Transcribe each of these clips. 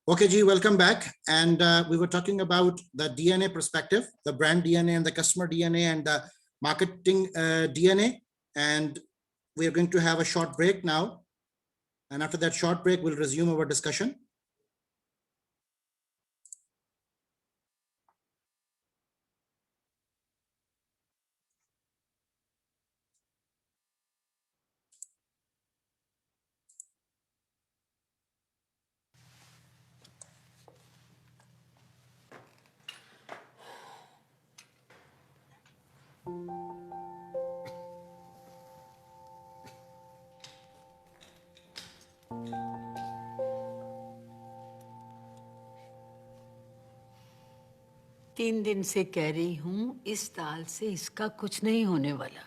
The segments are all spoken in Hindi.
Okay, G, welcome back. And we were talking about the DNA perspective, the brand DNA and the customer DNA and the marketing DNA. And we are going to have a short break now. And after that short break, we'll resume our discussion. तीन दिन से कह रही हूँ इस दाल से इसका कुछ नहीं होने वाला।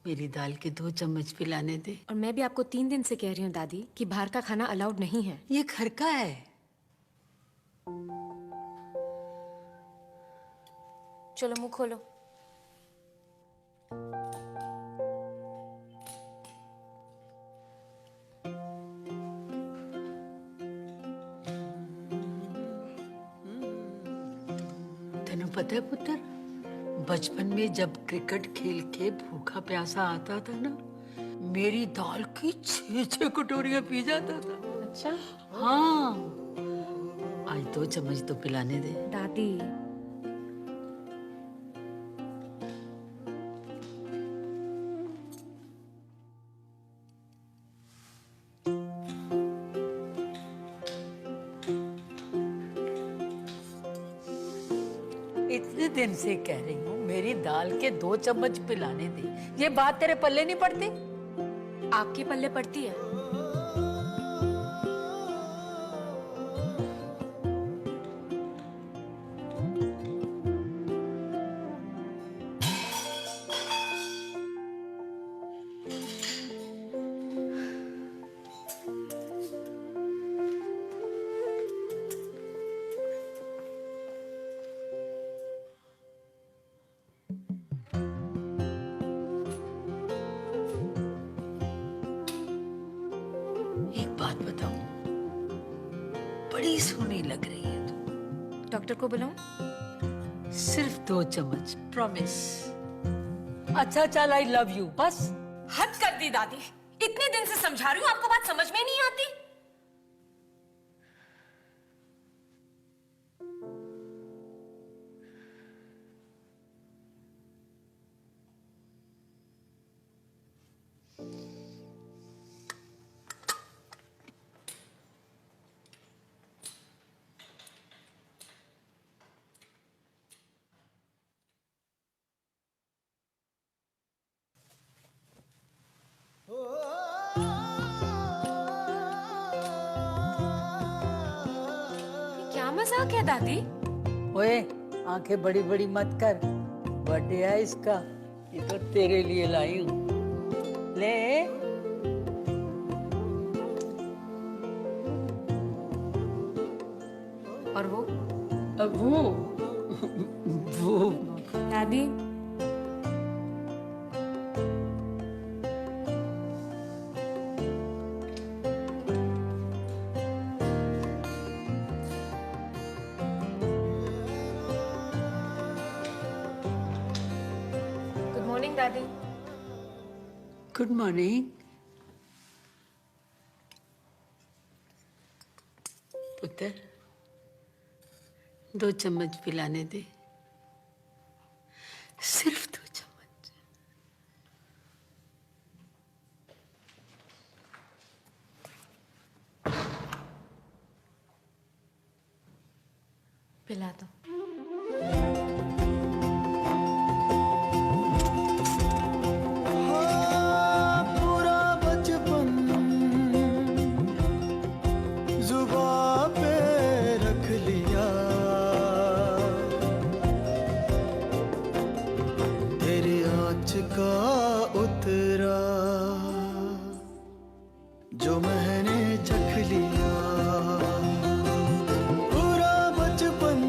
मेरी दाल के 2 चम्मच पिलाने दे। और मैं भी आपको 3 दिन से कह रही हूँ दादी कि बाहर का खाना अलाउड नहीं है। ये घर का है। चलो मुंह खोलो। तेनू पता है पुत्र, बचपन में जब क्रिकेट खेल के भूखा प्यासा आता था ना, मेरी दाल की 6 कटोरियां पी जाता था। अच्छा? हाँ, आज 2 चम्मच तो पिलाने दे। दादी इतने दिन से कह रही हूँ मेरी दाल के 2 चम्मच पिलाने दे। ये बात तेरे पल्ले नहीं पड़ती? आपके पल्ले पड़ती है। एक बात बताऊं, बड़ी सोहनी लग रही है तू। डॉक्टर को बुलाऊं? सिर्फ 2 चम्मच, प्रॉमिस। अच्छा चल, आई लव यू, बस। हद कर दी दादी, इतने दिन से समझा रही हूँ, आपको बात समझ में नहीं आती। क्या मजाक है दादी? ओए, आंखें बड़ी बड़ी मत कर। बर्थडे है इसका, ये तो तेरे लिए लाई हूँ। ले। और वो? अब वो दादी गुड मॉर्निंग दादी। Good morning. पुत्र, 2 चम्मच पिलाने दे, सिर्फ 2 चम्मच। पिला दो। पूरा बचपन जुबां पे रख लिया, तेरी आँच का उतरा जो मैंने चख लिया। पूरा बचपन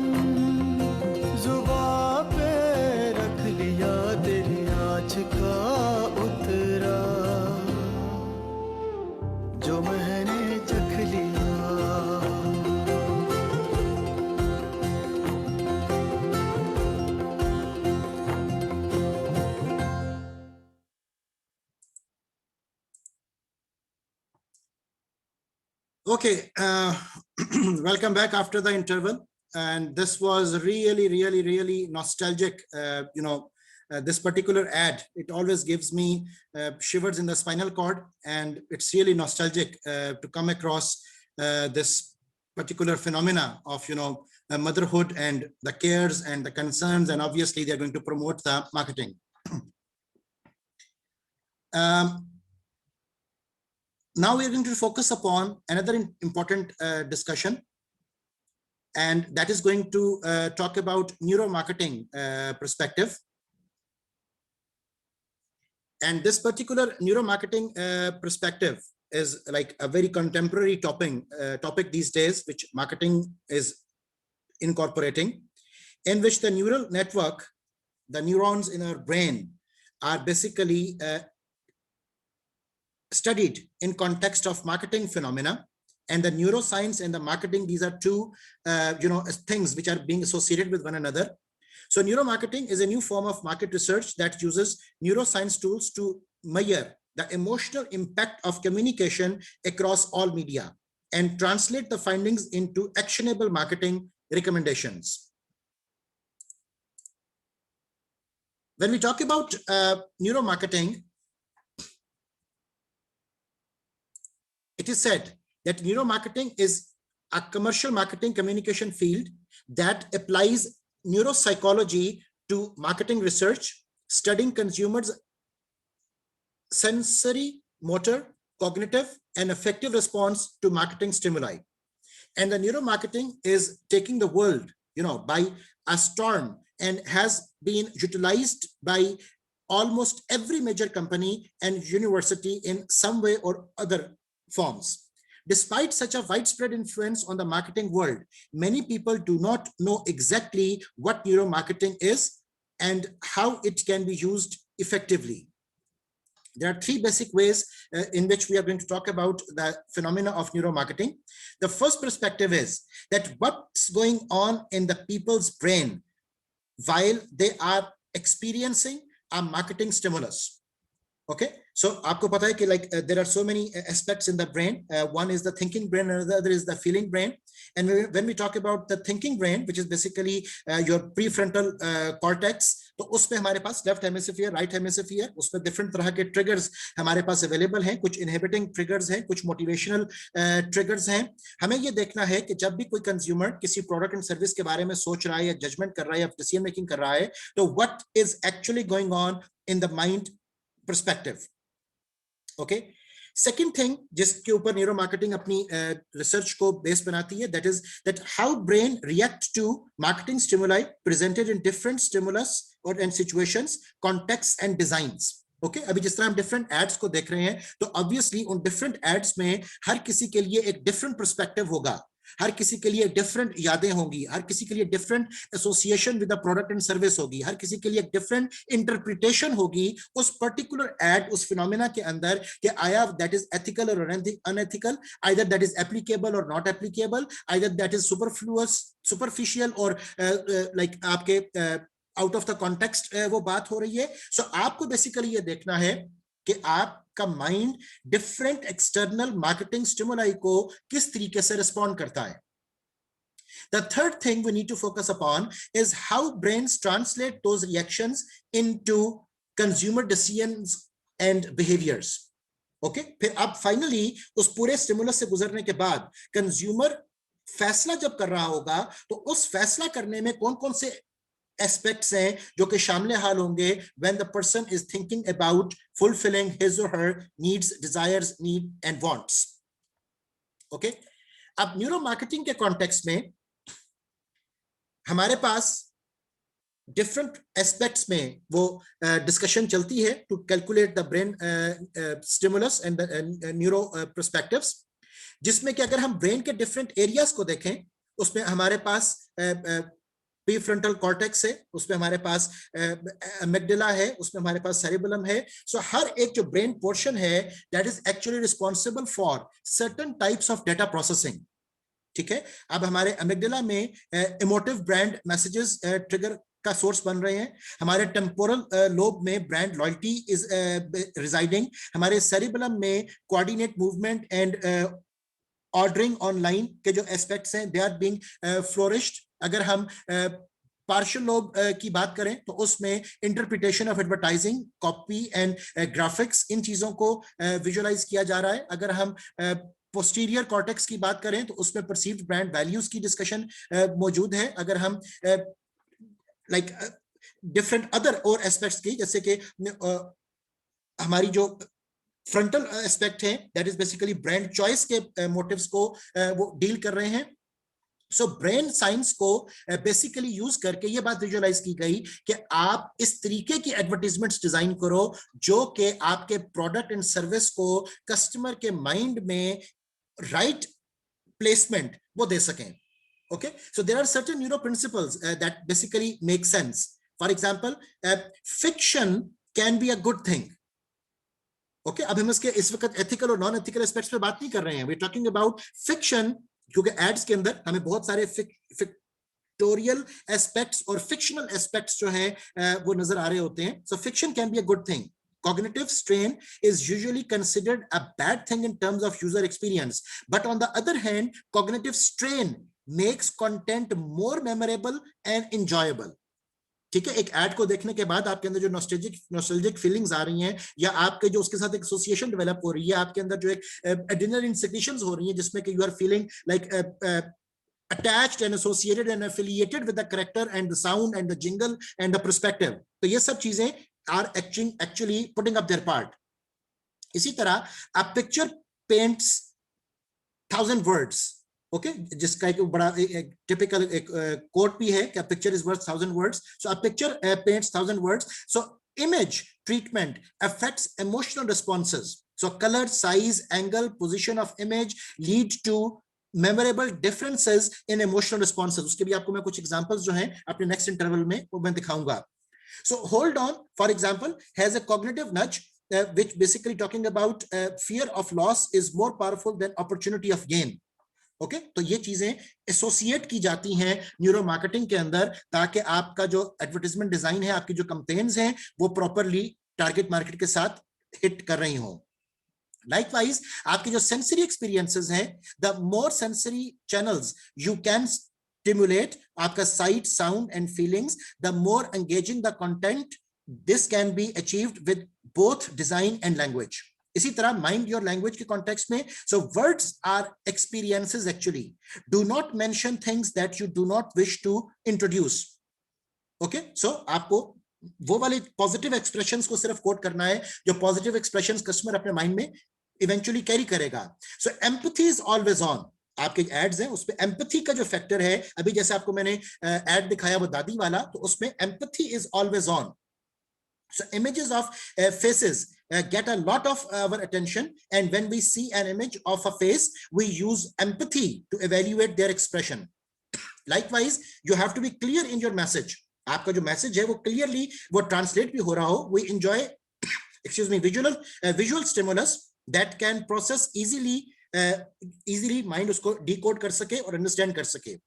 Okay, welcome back after the interval. And this was really nostalgic. This particular ad, it always gives me shivers in the spinal cord, and it's really nostalgic to come across this particular phenomena of, motherhood and the cares and the concerns, and obviously they're going to promote the marketing. Now we are going to focus upon another important discussion, and that is going to talk about neuromarketing perspective. And this particular neuromarketing perspective is like a very contemporary topic these days, which marketing is incorporating, in which the neural network, the neurons in our brain, are basically studied in context of marketing phenomena. And the neuroscience and the marketing, these are two things which are being associated with one another. So neuromarketing is a new form of market research that uses neuroscience tools to measure the emotional impact of communication across all media and translate the findings into actionable marketing recommendations. When we talk about neuromarketing, it is said that neuromarketing is a commercial marketing communication field that applies neuropsychology to marketing research, studying consumers' sensory, motor, cognitive, and affective response to marketing stimuli. And the neuromarketing is taking the world, by a storm, and has been utilized by almost every major company and university in some way or other forms. Despite such a widespread influence on the marketing world, many people do not know exactly what neuromarketing is and how it can be used effectively. There are three basic ways in which we are going to talk about the phenomena of neuromarketing. The first perspective is that what's going on in the people's brain while they are experiencing a marketing stimulus. Okay, so aapko pata hai ki there are so many aspects in the brain. One is the thinking brain, and the other is the feeling brain. And when we talk about the thinking brain, which is basically your prefrontal cortex, तो उसमें हमारे पास लेफ्ट हेमिस्फीयर, राइट हेमिस्फीयर, उसमें डिफरेंट तरह के ट्रिगर्स हमारे पास अवेलेबल हैं, कुछ इनहिबिटिंग ट्रिगर्स हैं, कुछ मोटिवेशनल ट्रिगर्स हैं. हमें ये देखना है कि जब भी कोई कंज्यूमर किसी प्रोडक्ट एंड सर्विस के बारे में सोच रहा है या जजमेंट कर रहा है या डिसीजन मेकिंग कर रहा है, तो what is actually going on in the mind perspective. Okay, second thing जिसके ऊपर न्यूरो मार्केटिंग अपनी रिसर्च को बेस बनाती है, that is that how brain react to marketing stimuli presented in different stimulus or and situations, contexts and designs. Okay, अभी जिस तरह हम different ads को देख रहे हैं, तो obviously उन different ads में हर किसी के लिए एक different perspective होगा, हर किसी के लिए डिफरेंट यादें होंगी, हर किसी के लिए different association with the product and service होगी, हर किसी के लिए एक डिफरेंट इंटरप्रिटेशन होगी उस पर्टिकुलर एड, उस फिनोमेना के अंदर कि आया दैट इज एथिकल और unethical, either that is applicable और not applicable, either that is superfluous, superficial और लाइक आपके आउट ऑफ द कॉन्टेक्स्ट वो बात हो रही है. सो आपको बेसिकली ये देखना है कि आपका mind different external marketing stimuli को किस तरीके से रिस्पॉन्ड करता है. The third thing we need to focus upon is how brains translate those reactions into consumer decisions and behaviors. Okay, फिर अब फाइनली उस पूरे स्टिमुलस से गुजरने के बाद कंज्यूमर फैसला जब कर रहा होगा, तो उस फैसला करने में कौन कौन से एस्पेक्ट्स हैं जो कि शामिल हाल होंगे when the person is thinking about fulfilling his or her needs, desires, need and wants. Okay, अब न्यूरो मार्केटिंग के कॉन्टेक्स्ट में हमारे पास डिफरेंट एस्पेक्ट्स में वो डिस्कशन चलती है to calculate the brain stimulus and neuro perspectives, जिसमें कि अगर हम ब्रेन के डिफरेंट एरियाज को देखें, उसमें हमारे पास प्रीफ्रंटल कॉर्टेक्स है, उसमें हमारे पास एमिग्डाला है, उसमें हमारे पास सेरिबेलम है. सो हर एक जो ब्रेन पोर्शन है that is actually responsible for certain types of data processing. ठीक है, अब हमारे एमिग्डाला में इमोटिव ब्रांड मैसेजेस ट्रिगर का सोर्स बन रहे हैं, हमारे टेम्पोरल लोब में ब्रांड लॉयल्टी इज रिजाइडिंग, हमारे सेरिबेलम में coordinate movement and ordering online के जो एस्पेक्ट्स हैं दे आर बीइंग फ्लोरिश्ड। अगर हम पार्शियल लोब की बात करें तो उसमें interpretation of advertising, copy and graphics, इन चीजों को विजुअलाइज किया जा रहा है। अगर हम पोस्टीरियर कॉर्टेक्स की बात करें तो उसमें परसीव्ड ब्रांड वैल्यूज की डिस्कशन मौजूद है। अगर हम लाइक डिफरेंट अदर और एस्पेक्ट्स की, जैसे कि हमारी जो फ्रंटल एस्पेक्ट है that is basically brand choice के मोटिव्स को वो डील कर रहे हैं। सो ब्रेन साइंस को बेसिकली यूज करके ये बात विजुअलाइज की गई कि आप इस तरीके की एडवर्टीजमेंट्स डिजाइन करो जो कि आपके प्रोडक्ट एंड सर्विस को कस्टमर के माइंड में राइट प्लेसमेंट वो दे सकें। Okay, so there are certain principles that basically make sense. For example, fiction can be a good thing. Okay, अब हम इसके इस वक्त ethical और non ethical aspects पे बात नहीं कर रहे हैं, we're talking about fiction, क्योंकि ads के अंदर हमें बहुत सारे fictorial aspects और fictional aspects जो हैं वो नजर आ रहे होते हैं। So fiction can be a good thing. Cognitive strain is usually considered a bad thing in terms of user experience, but on the other hand, cognitive strain makes content more memorable and enjoyable. ठीक है, एक ऐड को देखने के बाद आपके अंदर जो नॉस्टैल्जिक फीलिंग्स आ रही हैं या आपके जो उसके साथ एक एसोसिएशन डेवलप हो रही है, आपके अंदर जो एक एड्रेनलिन सिक्रीशंस हो रही हैं जिसमें कि you are feeling like attached and associated and affiliated with the character and the sound and the jingle and the perspective, तो ये सब चीजें are actually putting up their part. इसी तरह a picture paints 1,000 words. Okay, जिसका एक बड़ा टिपिकल एक कोट भी है कि picture is worth 1,000 words. So a picture paints 1,000 words. So image treatment affects emotional responses. So colour, size, angle, position of image lead to memorable differences in emotional responses. उसके भी आपको मैं कुछ एग्जांपल्स जो हैं अपने नेक्स्ट इंटरवल में वो मैं दिखाऊंगा। So hold on for example has a cognitive नज which basically talking about fear of loss is more powerful than opportunity of gain. Okay, तो ये चीजें एसोसिएट की जाती हैं न्यूरो मार्केटिंग के अंदर ताकि आपका जो एडवर्टाइजमेंट डिजाइन है, आपकी जो कैंपेन्स हैं वो प्रॉपरली टारगेट मार्केट के साथ हिट कर रही हो। लाइकवाइज आपके जो सेंसरी एक्सपीरियंसेस हैं, the more sensory channels you can stimulate आपका sight, sound and feelings, the more engaging the content, this can be achieved with both design and language. इसी तरह माइंड योर लैंग्वेज के कॉन्टेक्स्ट में, so words are experiences actually, do not mention things that you do not wish to introduce. Okay, so आपको वो वाले पॉजिटिव एक्सप्रेशंस को सिर्फ कोट करना है जो पॉजिटिव एक्सप्रेशंस कस्टमर अपने माइंड में इवेंचुअली कैरी करेगा। सो एम्पैथी इज ऑलवेज ऑन। आपके एड्स हैं उसपे एम्पैथी का जो फैक्टर है, अभी जैसे आपको मैंने एड दिखाया वो दादी वाला, तो उसमें empathy is always on. So images of faces get a lot of our attention, and when we see an image of a face, we use empathy to evaluate their expression. Likewise, you have to be clear in your message. आपका जो मैसेज है वो क्लियरली वो ट्रांसलेट भी हो रहा हो। We enjoy, excuse me, visual stimulus that can process easily mind उसको decode कर सके और understand कर सके।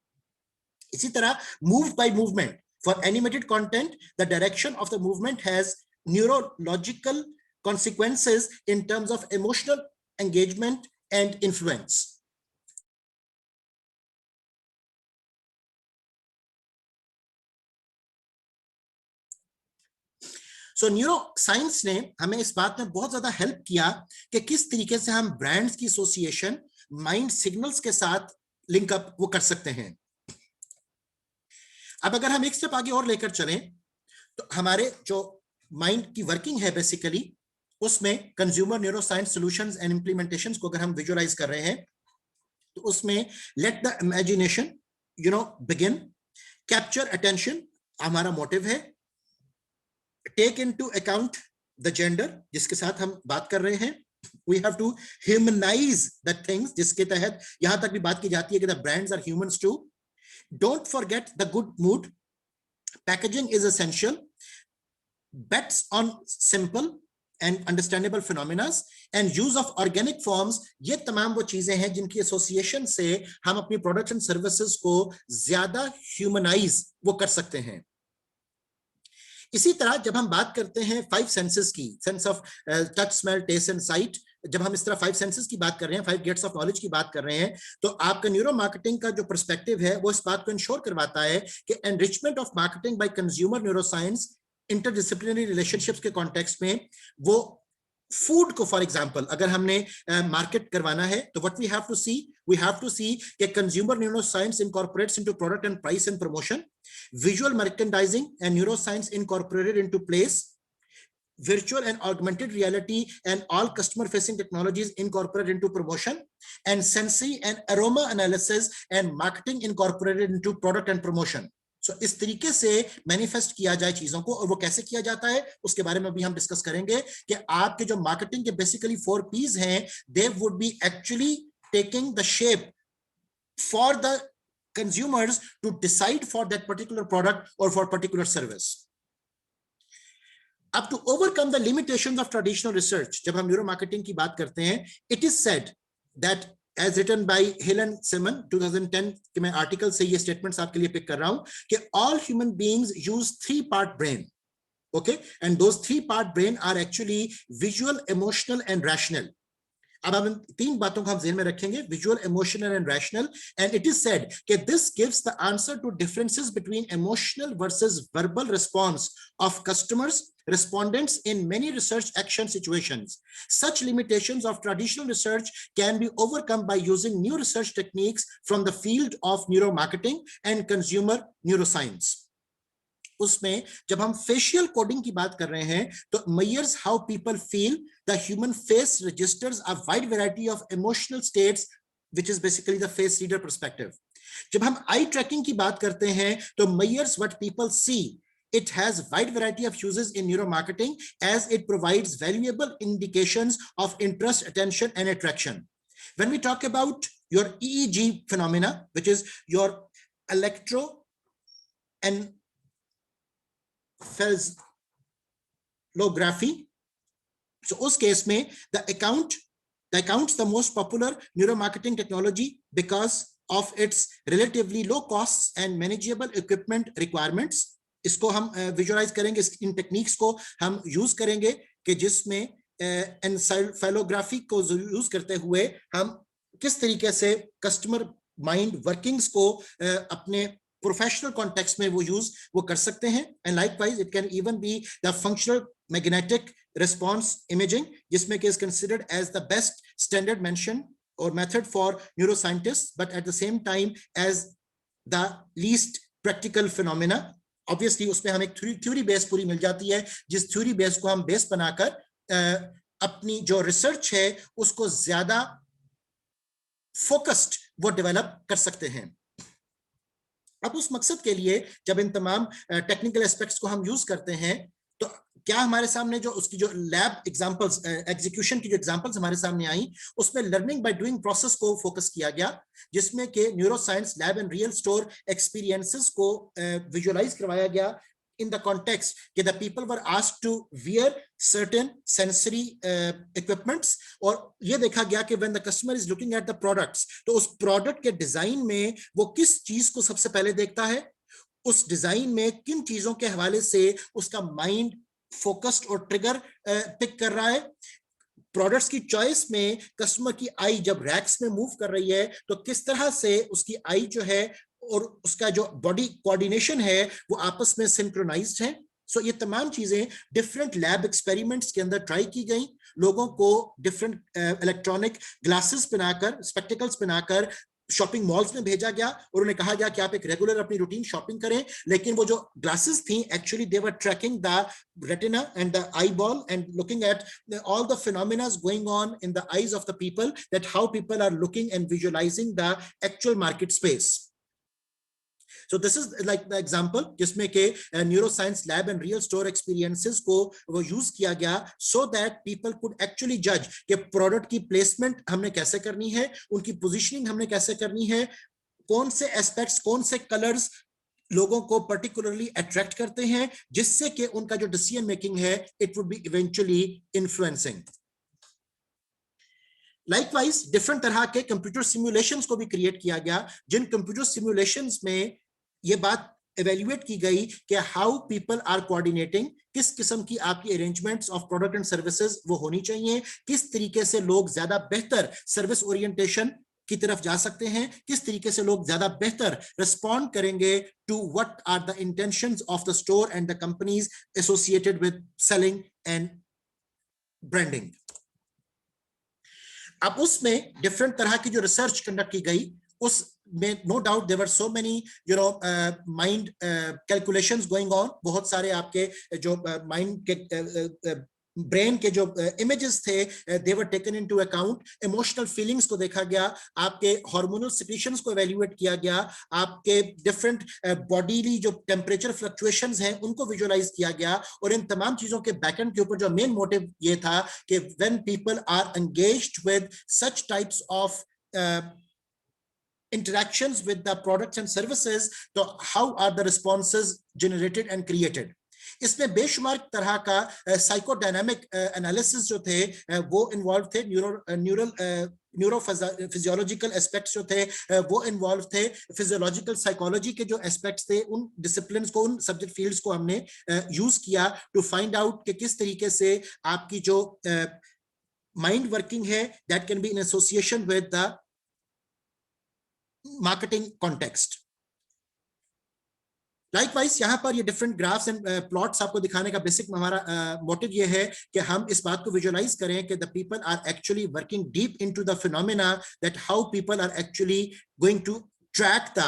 इसी तरह moved by movement. For animated content, the direction of the movement has neurological consequences in terms of emotional engagement and influence. So neuroscience ने हमें इस बात में बहुत ज्यादा हेल्प किया कि किस तरीके से हम ब्रांड्स की एसोसिएशन माइंड सिग्नल्स के साथ लिंक अप वो कर सकते हैं। अब अगर हम एक स्टेप आगे और लेकर चलें तो हमारे जो माइंड की वर्किंग है बेसिकली उसमें consumer neuro science solutions and implementations को अगर हम विजुअलाइज कर रहे हैं तो उसमें let the imagination begin, capture attention हमारा मोटिव है, take into account the gender जिसके साथ हम बात कर रहे हैं, we have to humanise the things जिसके तहत यहां तक भी बात की जाती है कि the brands are humans too. Don't forget the good mood. Packaging is essential. Bets on simple and understandable phenomena and use of organic forms. ये तमाम वो चीजें हैं जिनकी एसोसिएशन से हम अपनी प्रोडक्ट्स एंड सर्विसेज को ज्यादा ह्यूमनाइज वो कर सकते हैं। इसी तरह जब हम बात करते हैं 5 सेंसेस की, sense of touch, smell, taste and sight, जब हम इस तरह 5 सेंसेस की बात कर रहे हैं, 5 गेट्स ऑफ नॉलेज की बात कर रहे हैं, तो आपका न्यूरो मार्केटिंग का जो पर्सपेक्टिव है वो इस बात को इंश्योर करवाता है कि enrichment of marketing by consumer neuroscience interdisciplinary relationships के कॉन्टेक्स्ट में वो फूड को फॉर एग्जांपल अगर हमने मार्केट करवाना है तो व्हाट वी हैव टू सी कि consumer neuroscience incorporates into product and price and promotion, visual merchandising and neuroscience incorporated into place, virtual and augmented reality and all customer facing technologies incorporated into promotion, and sensory and aroma analysis and marketing incorporated into product and promotion. So इस तरीके से मैनिफेस्ट किया जाए चीजों को, और वो कैसे किया जाता है उसके बारे में भी हम डिस्कस करेंगे कि आपके जो मार्केटिंग के बेसिकली 4 P's हैं, they would be actually taking the shape for the consumers to decide for that particular product or for particular service. Up to overcome the limitations of traditional research, जब हम न्यूरो मार्केटिंग की बात करते हैं, it is said that as written by Helen Simon 2010 के मैं आर्टिकल से ये स्टेटमेंट्स आपके लिए पिक कर रहा हूं कि all human beings use 3-part brain, okay, and those 3-part brain are actually visual, emotional and rational. अब हम 3 बातों को हम ज़हन में रखेंगे, visual, emotional and rational, and it is said कि this gives the answer to differences between emotional versus verbal response of customers respondents in many research action situations. Such limitations of traditional research can be overcome by using new research techniques from the field of neuromarketing and consumer neuroscience. उसमें जब हम फेशियल कोडिंग की बात कर रहे हैं तो measures how people feel, the human face registers a wide variety of emotional states which is basically the face reader perspective. जब हम आई ट्रैकिंग की बात करते हैं तो measures what people see. It has wide variety of uses in neuromarketing as it provides valuable indications of interest, attention, and attraction. When we talk about your EEG phenomena, which is your electroencephalography, so उस केस में the accounts the most popular neuromarketing technology because of its relatively low costs and manageable equipment requirements. इसको हम विजुअलाइज करेंगे, इन टेक्निक्स को हम यूज करेंगे कि जिसमें एनसेफेलोग्राफी को यूज करते हुए हम किस तरीके से कस्टमर माइंड वर्किंग्स को अपने प्रोफेशनल कॉन्टेक्स्ट में वो कर सकते हैं. And likewise it can even be the functional magnetic response imaging, जिसमें कि is considered as the best standard mention और method for neuroscientist, but at the same time as the least practical phenomena. Obviously उसमें हमें थ्योरी बेस पूरी मिल जाती है, जिस थ्योरी बेस को हम बेस बनाकर अपनी जो रिसर्च है उसको ज्यादा फोकस्ड वो डेवलप कर सकते हैं. अब उस मकसद के लिए जब इन तमाम टेक्निकल एस्पेक्ट्स को हम यूज करते हैं तो क्या हमारे सामने जो उसकी जो लैब एग्जांपल्स, एग्जीक्यूशन की जो एग्जांपल्स हमारे सामने आई, उसमें लर्निंग बाय डूइंग प्रोसेस को फोकस किया गया, जिसमें कि neuroscience lab and real store experiences को विजुअलाइज करवाया गया in the context that the people were asked to wear certain sensory equipments, और ये देखा गया कि when the customer is looking at the products तो उस प्रोडक्ट के डिजाइन में वो किस चीज को सबसे पहले देखता है, उस डिजाइन में किन चीजों के हवाले से उसका माइंड फोकस्ड और ट्रिगर पिक कर रहा है. प्रोडक्ट्स की चॉइस में कस्टमर की आई जब रैक्स में मूव कर रही है तो किस तरह से उसकी आई जो है और उसका जो बॉडी कोऑर्डिनेशन है वो आपस में सिंक्रोनाइज्ड है. सो ये तमाम चीजें डिफरेंट लैब एक्सपेरिमेंट्स के अंदर ट्राई की गई. लोगों को डिफरेंट इलेक्ट्रॉनिक ग्लासेस पहनाकर, स्पेक्टिकल्स पहनाकर शॉपिंग मॉल्स में भेजा गया और उन्हें कहा गया कि आप एक रेगुलर अपनी रूटीन शॉपिंग करें, लेकिन वो जो ग्लासेस थी actually they were tracking the retina and the eyeball and looking at all the phenomena going on in the eyes of the people, that how people are looking and visualising the actual market space. So this is like the example जिसमें के neuroscience lab and real store experiences को वो use किया गया so that people could actually judge कि product की placement हमने कैसे करनी है, उनकी positioning हमने कैसे करनी है, कौन से aspects, कौन से colors लोगों को particularly attract करते हैं, जिससे कि उनका जो decision making है it would be eventually influencing. Likewise, different तरह के computer simulations को भी create किया गया, जिन computer simulations में ये बात evaluate की गई कि how people are coordinating, किस किस्म की आपकी arrangements of product and services वो होनी चाहिए, किस तरीके से लोग ज्यादा बेहतर service orientation की तरफ जा सकते हैं, किस तरीके से लोग ज्यादा बेहतर रिस्पॉन्ड करेंगे to what are the intentions of the store and the companies associated with selling and branding. अब उसमें डिफरेंट तरह की जो रिसर्च कंडक्ट की गई, उसमें no doubt there were so many mind calculations going on, बहुत सारे आपके जो माइंड के ब्रेन के जो इमेजेस थे they were taken into account, emotional feelings को देखा गया, आपके हार्मोनल सिक्रीशंस को एवेल्युएट किया गया, आपके डिफरेंट बॉडीली जो टेम्परेचर फ्लक्चुएशंस हैं उनको विजुअलाइज किया गया, और इन तमाम चीजों के बैकएंड के ऊपर जो मेन मोटिव ये था कि when people are engaged with such types of interactions with the products and services, तो how are the responses generated and created। इसमें बेशुमार तरह का साइकोडायनामिक एनालिसिस जो थे वो इन्वॉल्व थे, न्यूरोफिजियोलॉजिकल एस्पेक्ट्स जो थे वो इन्वॉल्व थे, फिजियोलॉजिकल साइकोलॉजी के जो एस्पेक्ट्स थे उन डिसिप्लिन्स को, उन सब्जेक्ट फील्ड्स को हमने यूज किया टू फाइंड आउट कि किस तरीके से आपकी जो माइंड वर्किंग है that can be in association with the marketing context. Likewise यहाँ पर ये डिफरेंट ग्राफ्स एंड प्लॉट्स आपको दिखाने का बेसिक हमारा मोटिव ये है कि हम इस बात को विजुअलाइज करें कि the people are actually working deep into the phenomena, that how people are actually going to track the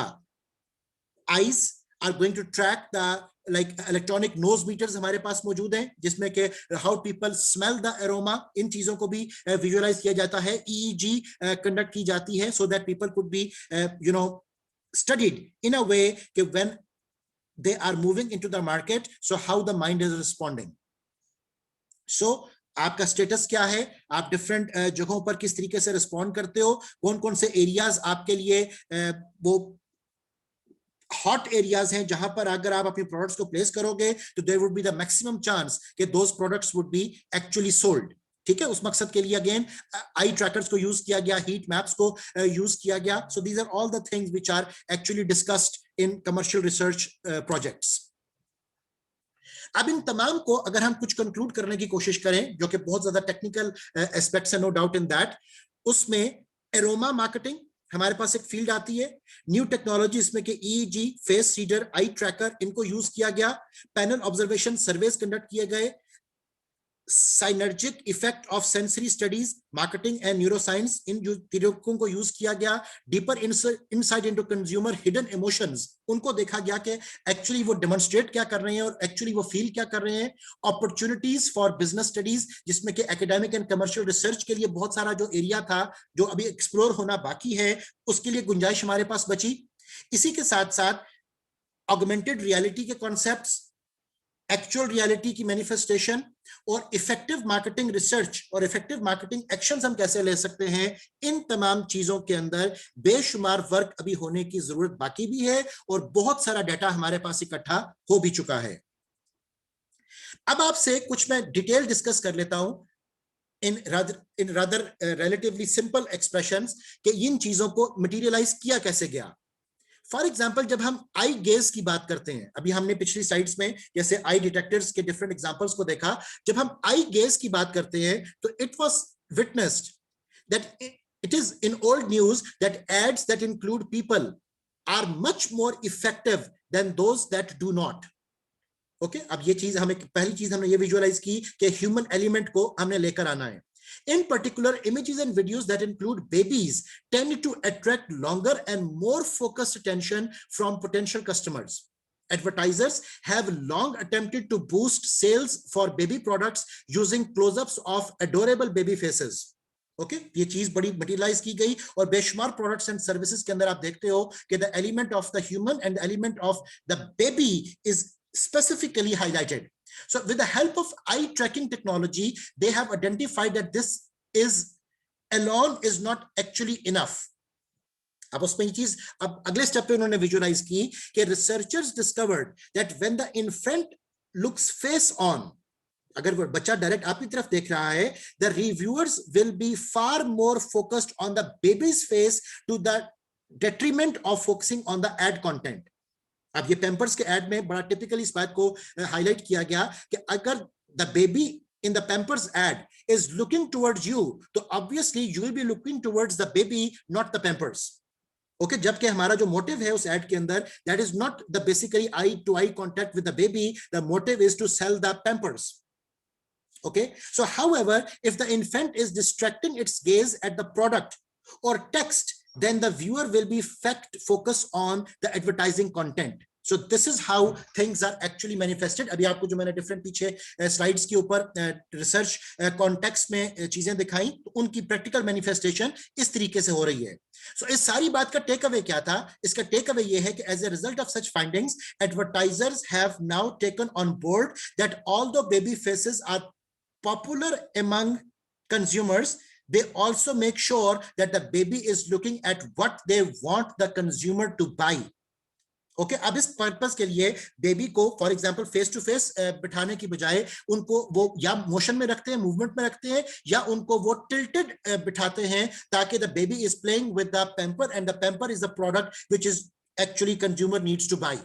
eyes, are going to track the like electronic nose meters हमारे पास मौजूद हैं जिसमें कि how people smell the aroma, इन चीजों को भी विजुअलाइज किया जाता है। EEG कंडक्ट की जाती है so that people could be studied in a way कि when they are moving into the market, so how the mind is responding। so आपका स्टेटस क्या है, आप डिफरेंट जगहों पर किस तरीके से रिस्पॉन्ड करते हो, कौन कौन से एरियाज आपके लिए वो हॉट एरियाज हैं जहां पर अगर आप अपने प्रोडक्ट्स को प्लेस करोगे तो there would be the maximum chance कि those products would be actually sold. ठीक है, उस मकसद के लिए अगेन आई ट्रैकर्स को यूज किया गया, हीट मैप्स को यूज किया गया। So these are all the things which are actually discussed in commercial research projects. अब इन तमाम को अगर हम कुछ कंक्लूड करने की कोशिश करें, जो कि बहुत ज्यादा टेक्निकल एस्पेक्ट्स है, नो डाउट इन दैट, उसमें एरोमा मार्केटिंग हमारे पास एक फील्ड आती है, न्यू टेक्नोलॉजी इसमें कि EEG, face reader, eye tracker, इनको यूज किया गया, पैनल ऑब्जर्वेशन सर्वेस कंडक्ट किए गए, synergic effect of sensory studies, marketing and neuroscience, इन तरीकों को यूज किया गया, deeper insight into consumer hidden emotions, उनको देखा गया कि एक्चुअली वो डेमोन्स्ट्रेट क्या कर रहे हैं और एक्चुअली वो फील क्या कर रहे हैं, अपॉर्चुनिटीज फॉर बिजनेस स्टडीज, जिसमें कि एकेडमिक एंड कमर्शियल रिसर्च के लिए बहुत सारा जो एरिया था जो अभी एक्सप्लोर होना बाकी है, उसके लिए गुंजाइश हमारे पास बची। इसी के साथ साथ ऑगमेंटेड रियलिटी के कॉन्सेप्ट्स, एक्चुअल रियलिटी की मैनिफेस्टेशन, और इफेक्टिव मार्केटिंग रिसर्च और इफेक्टिव मार्केटिंग एक्शंस हम कैसे ले सकते हैं, इन तमाम चीजों के अंदर बेशुमार वर्क अभी होने की जरूरत बाकी भी है और बहुत सारा डाटा हमारे पास इकट्ठा हो भी चुका है। अब आपसे कुछ मैं डिटेल डिस्कस कर लेता हूं इन रादर रिलेटिवली सिंपल एक्सप्रेशंस कि इन चीजों को मटेरियलाइज किया कैसे गया। फॉर एग्जाम्पल, जब हम आई गेज की बात करते हैं, अभी हमने पिछली स्लाइड्स में जैसे आई डिटेक्टर्स के डिफरेंट एग्जांपल्स को देखा, जब हम आई गेज की बात करते हैं तो it was witnessed that it is in old news that ads that include people are much more effective than those that do not. Okay, अब ये चीज हमें, पहली चीज हमने ये विजुअलाइज की कि ह्यूमन एलिमेंट को हमने लेकर आना है। In particular, images and videos that include babies tend to attract longer and more focused attention from potential customers. Advertisers have long attempted to boost sales for baby products using close-ups of adorable baby faces. Okay, ये चीज बड़ी मटेरियलाइज की गई और बेशुमार प्रोडक्ट्स एंड सर्विसेज के अंदर आप देखते हो कि the element of the human and the element of the baby is specifically highlighted. So with the help of eye tracking technology, they have identified that this is alone is not actually enough. अब उसमें ये चीज, अब अगले स्टेप पे उन्होंने विजुअलाइज की कि researchers discovered that when the infant looks face on, अगर वो बच्चा डायरेक्ट आपकी तरफ देख रहा है, the reviewers will be far more focused on the baby's face to the detriment of focusing on the ad content. अब ये पैम्पर्स के एड में बड़ा टिपिकली इस बात को हाईलाइट किया गया कि अगर the baby in the pampers ad is looking towards you, तो obviously you will be looking towards the baby, not the pampers. Okay, जबकि हमारा जो मोटिव है उस एड के अंदर, that is not the basically eye to eye contact with the baby, the motive is to sell the pampers. Okay, so however, if the infant is distracting its gaze at the product or text, then the viewer will be focused on the advertising content. So this is how things are actually manifested. अभी आपको जो मैंने डिफरेंट पीछे स्लाइड्स के ऊपर रिसर्च कॉन्टेक्स्ट में चीजें दिखाई, तो उनकी प्रैक्टिकल मैनिफेस्टेशन इस तरीके से हो रही है. सो इस सारी बात का टेक अवे क्या था? इसका टेक अवे ये है कि as a result of such findings, advertisers have now taken on board that although baby faces are popular among consumers, they also make sure that the baby is looking at what they want the consumer to buy. Okay, अब इस पर्पस के लिए बेबी को for example face to face बिठाने की बजाय उनको वो या मोशन में रखते हैं, मूवमेंट में रखते हैं, या उनको वो टिल्टेड बिठाते हैं ताकि the baby is playing with the pamper and the pamper is the product which is actually consumer needs to buy.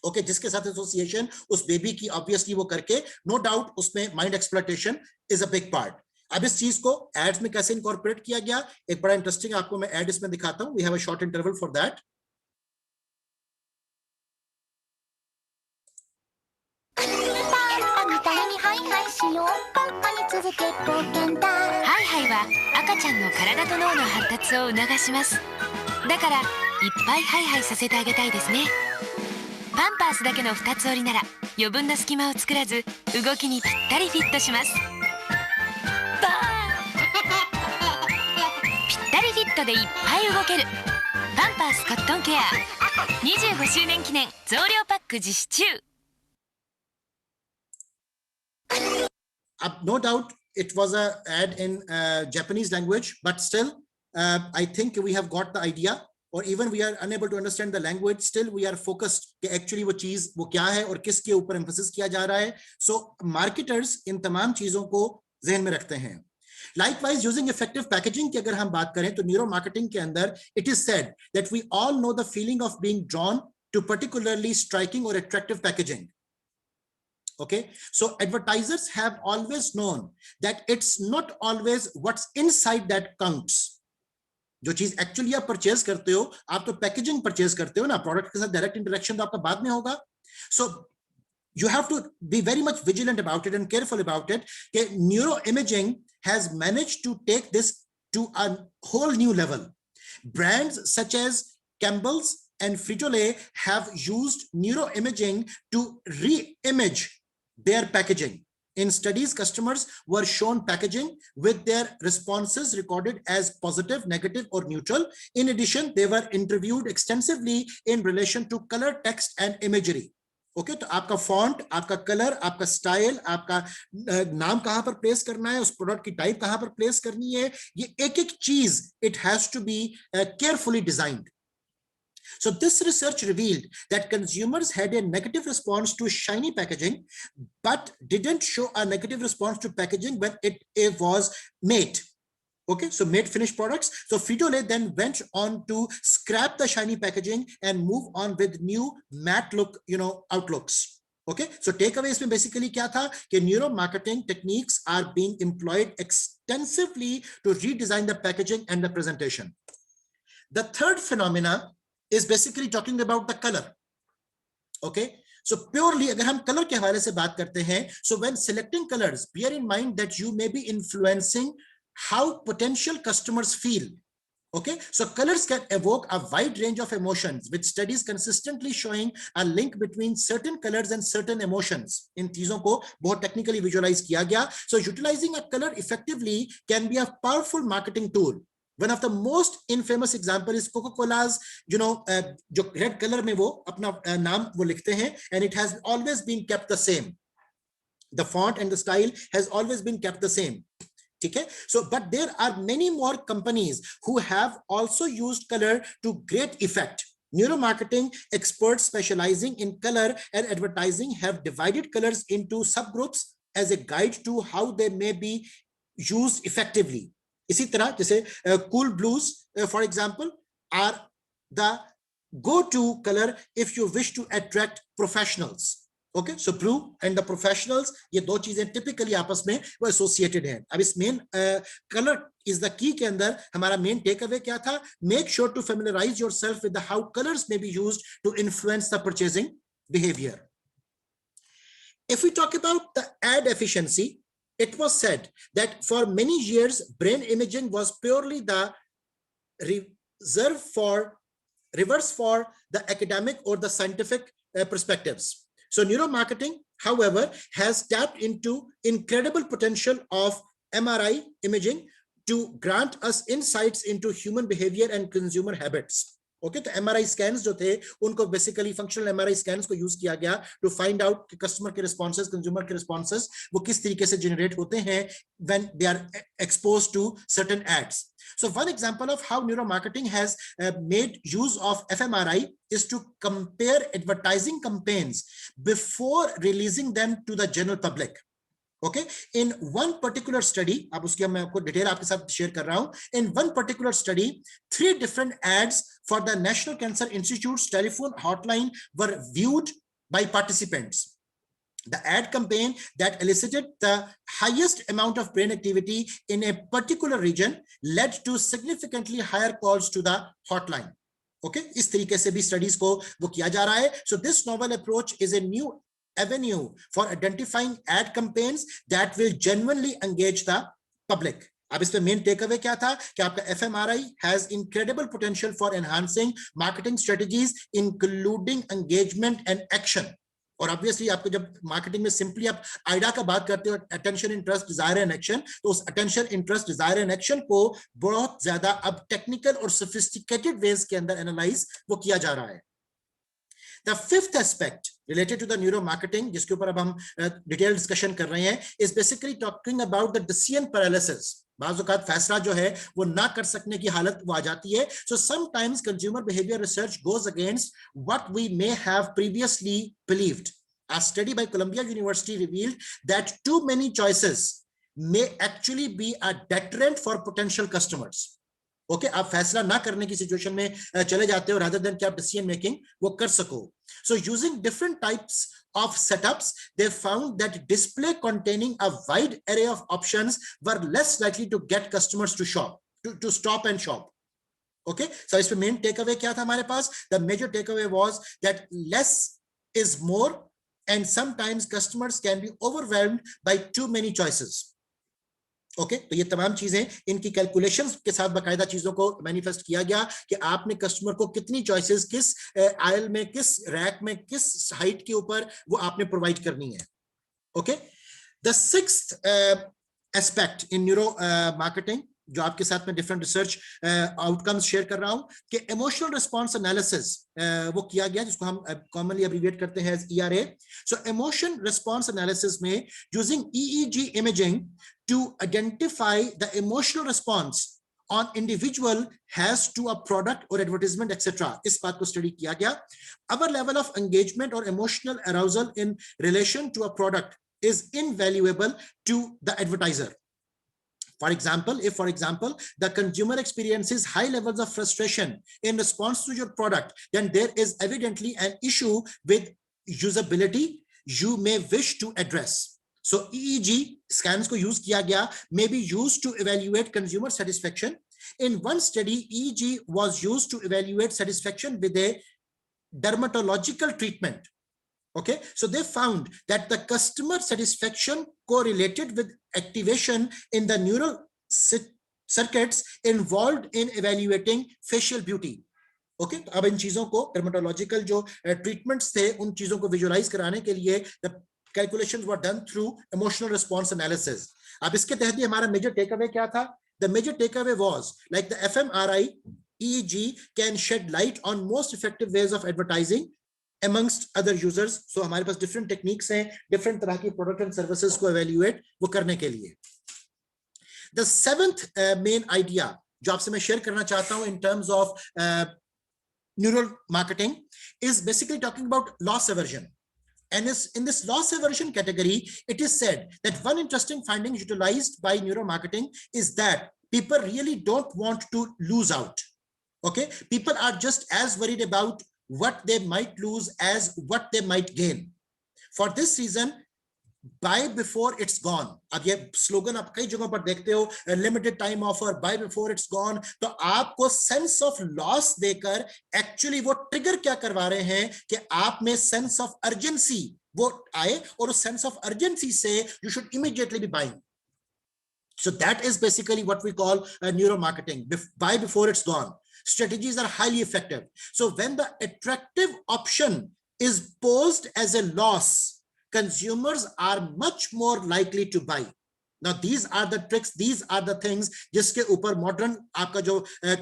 Okay, जिसके साथ एसोसिएशन उस बेबी की ऑब्वियसली वो करके, नो डाउट उसमें mind exploitation is a big part. अब इस चीज को एड्स में कैसे इनकॉर्पोरेट किया गया, एक बड़ा इंटरेस्टिंग आपको मैं एड इसमें दिखाता हूं. We have a short interval for दैट.ハイハイは赤ちゃんの体と脳の発達を促します。だからいっぱいハイハイさせてあげたいですね。パンパースだけの2つ折りなら余分な隙間を作らず動きにぴったりフィットします。バーンぴったりフィットでいっぱい動ける。パンパースコットンケア25周年記念増量パック実施中。No doubt it was a ad in Japanese language, but still I think we have got the idea, or even we are unable to understand the language, still we are focused कि actually वो चीज वो क्या है और किसके ऊपर emphasis किया जा रहा है. So marketers इन तमाम चीजों को ज़हन में रखते हैं. Likewise, using effective packaging की अगर हम बात करें तो न्यूरो मार्केटिंग के अंदर it is said that we all know the feeling of being drawn to particularly striking or attractive packaging. Okay, so advertisers have always known that it's not always what's inside that counts. जो चीज एक्चुअली आप परचेज करते हो, आप तो पैकेजिंग परचेज करते हो ना, प्रोडक्ट के साथ डायरेक्ट इंटरेक्शन तो आपका बाद में होगा. सो you have to be very much vigilant about it and careful about it. Neuro imaging has managed to take this to a whole new level. Brands such as Campbell's and Frito-Lay have used neuro imaging to re-image their packaging. In studies, customers were shown packaging with their responses recorded as positive, negative, or neutral. In addition, they were interviewed extensively in relation to color, text, and imagery. Okay, तो आपका फॉन्ट, आपका कलर, आपका स्टाइल, आपका नाम कहां पर प्लेस करना है, उस प्रोडक्ट की टाइप कहां पर प्लेस करनी है, ये एक एक चीज it has to be carefully designed. So this research revealed that consumers had a negative response to shiny packaging, but didn't show a negative response to packaging when it was made. Okay, so made finished products. So Frito-Lay then went on to scrap the shiny packaging and move on with new matte look, outlooks. Okay, so takeaways में basically क्या था कि neuro marketing techniques are being employed extensively to redesign the packaging and the presentation. The third phenomena is basically talking about the color. Okay, so purely अगर हम color के हवाले से बात करते हैं, so when selecting colors, bear in mind that you may be influencing how potential customers feel. Okay, so colors can evoke a wide range of emotions, with studies consistently showing a link between certain colors and certain emotions. इन चीजों को बहुत technically visualize किया गया. So utilizing a color effectively can be a powerful marketing tool. One of the most infamous example is Coca-Cola's, जो red color में वो अपना नाम वो लिखते हैं, and it has always been kept the same. The font and the style has always been kept the same. Okay, so but there are many more companies who have also used color to great effect. Neuromarketing experts specializing in color and advertising have divided colors into subgroups as a guide to how they may be used effectively. इसी तरह जैसे cool blues, for example, are the go to color if you wish to attract professionals. Okay, so blue and the professionals, ये दो चीजें typically आपस में वो associated हैं. अब इस main color is the key के अंदर हमारा main takeaway क्या था? Make sure to familiarize yourself with the how colors may be used to influence the purchasing behavior. If we talk about the ad efficiency, it was said that for many years, brain imaging was purely the reverse for the academic or the scientific perspectives. So neuromarketing, however, has tapped into incredible potential of MRI imaging to grant us insights into human behavior and consumer habits. Okay, तो MRI scans जो थे उनको basically functional MRI scans को use किया गया to find out कि customer के responses, consumer के responses वो किस तरीके से generate होते हैं when they are exposed to certain ads. So one example of how neuromarketing has made use of fMRI is to compare advertising campaigns before releasing them to the general public. Okay, in one particular study, अब उसकी मैं आपको डिटेल आपके साथ शेयर कर रहा हूं. In one particular study, 3 different ads for the National Cancer Institute's telephone hotline were viewed by participants. The ad campaign that elicited the highest amount of brain activity in a particular region led to significantly higher calls to the hotline. Okay, इस तरीके से भी studies को वो किया जा रहा है. So this novel approach is a new avenue for identifying ad campaigns that will genuinely engage the public. अब इसमें मेन टेकअवे क्या था कि आपका fMRI has incredible potential for enhancing marketing strategies including engagement and action. और ऑब्वियसली आपको जब मार्केटिंग में सिंपली आप आइडा का बात करते हो attention, interest, desire and action, तो उस attention, interest, desire and action को बहुत ज्यादा अब टेक्निकल और सोफिस्टिकेटेड वेज के अंदर एनालाइज वो किया जा रहा है. The fifth aspect related to the neuromarketing, जिसके ऊपर अब हम डिटेल डिस्कशन कर रहे हैं, is basically talking about the decision paralysis. बाज़ औक़ात फैसला जो है वो ना कर सकने की हालत वो आ जाती है. So sometimes consumer behavior research goes against what we may have previously believed. A study by Columbia University revealed that too many choices may actually be a deterrent for potential customers. Okay आप फैसला ना करने की सिचुएशन में चले जाते हो rather than कि आप डिसीजन मेकिंग वो कर सको. So using different types of setups, they found that display containing a wide array of options were less likely to get customers to shop, to stop and shop. Okay, so इसमें मेन टेकअवे क्या था हमारे पास? The major takeaway was that less is more, and sometimes customers can be overwhelmed by too many choices. Okay तो ये तमाम चीजें इनकी कैलकुलेशंस के साथ बकायदा चीजों को मैनिफेस्ट किया गया कि आपने कस्टमर को कितनी चॉइसेस किस आयल में, किस रैक में, किस हाइट के ऊपर वो आपने प्रोवाइड करनी है. Okay, the sixth aspect in neuro marketing जो आपके साथ में डिफरेंट रिसर्च आउटकम्स शेयर कर रहा हूं कि इमोशनल रिस्पांस एनालिसिस वो किया गया, जिसको हम कॉमनली एब्रीविएट करते हैं एज ERA. सो इमोशन रिस्पांस एनालिसिस में using EEG imaging to identify the emotional response on individual has to a product or advertisement etc. इस बात को स्टडी किया गया. Our level of engagement or emotional arousal in relation to a product is invaluable to the advertiser. For example, if the consumer experiences high levels of frustration in response to your product, then there is evidently an issue with usability you may wish to address. So EEG scans को use किया गया may be used to evaluate consumer satisfaction. In one study, EEG was used to evaluate satisfaction with a dermatological treatment. Okay, so they found that the customer satisfaction correlated with activation in the neural circuits involved in evaluating facial beauty. Okay, तो अब इन चीजों को dermatological जो treatments थे उन चीजों को visualize कराने के लिए the calculations were done through emotional response analysis. अब इसके तहत ही हमारा major takeaway क्या था? The major takeaway was like the fMRI, EEG can shed light on most effective ways of advertising amongst other users. So हमारे पास different techniques हैं, different तरह की product and services को evaluate वो करने के लिए. The seventh main idea जो आपसे मैं share करना चाहता हूँ in terms of neural marketing is basically talking about loss aversion. And in this loss aversion category, it is said that one interesting finding utilized by neuromarketing is that people really don't want to lose out. Okay, people are just as worried about what they might lose as what they might gain. For this reason, buy before it's gone. अब ये स्लोगन आप कई जगहों पर देखते हो, limited time offer, buy before it's gone. तो आपको सेंस ऑफ लॉस देकर एक्चुअली वो ट्रिगर क्या करवा रहे हैं कि आप में सेंस ऑफ अर्जेंसी वो आए, और उस सेंस ऑफ अर्जेंसी से you should immediately B buying. So that is basically what we call neuromarketing. Buy before it's gone. Strategies are highly effective. So when the attractive option is posed as a loss, consumers are much more likely to buy. Now these are the tricks, these are the things जिसके ऊपर modern आपका जो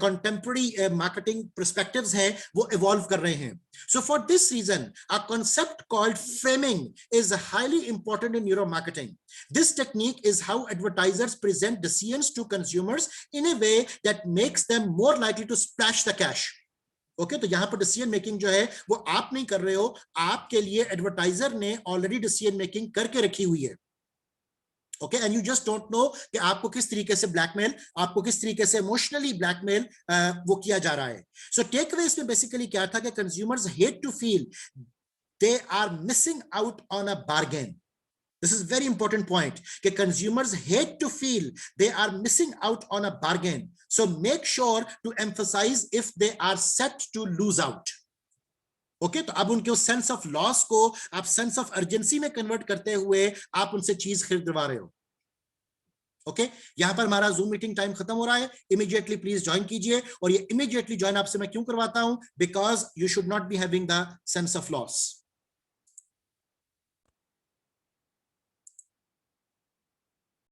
contemporary marketing perspectives हैं वो evolve कर रहे हैं. So for this reason, a concept called framing is highly important in neuromarketing. This technique is how advertisers present decisions to consumers in a way that makes them more likely to splash the cash. Okay तो यहां पर डिसीजन मेकिंग जो है वो आप नहीं कर रहे हो, आपके लिए एडवर्टाइजर ने ऑलरेडी डिसीजन मेकिंग करके रखी हुई है. Okay and you just don't know कि आपको किस तरीके से ब्लैकमेल, आपको किस तरीके से इमोशनली ब्लैकमेल वो किया जा रहा है. सो टेक अवे इसमें बेसिकली क्या था कि consumers hate to feel they are missing out on a bargain. This is very important point. कि consumers hate to feel they are missing out on a bargain. So make sure to emphasize if they are set to lose out. Okay, तो अब उनके उस sense of loss को आप sense of urgency में convert करते हुए आप उनसे चीज खरीदवा रहे हो. ओके यहां पर हमारा जूम मीटिंग टाइम खत्म हो रहा है. इमीडिएटली प्लीज ज्वाइन कीजिए, और ये इमीडिएटली ज्वाइन आपसे मैं क्यों करवाता हूं, because you should not be having the sense of loss.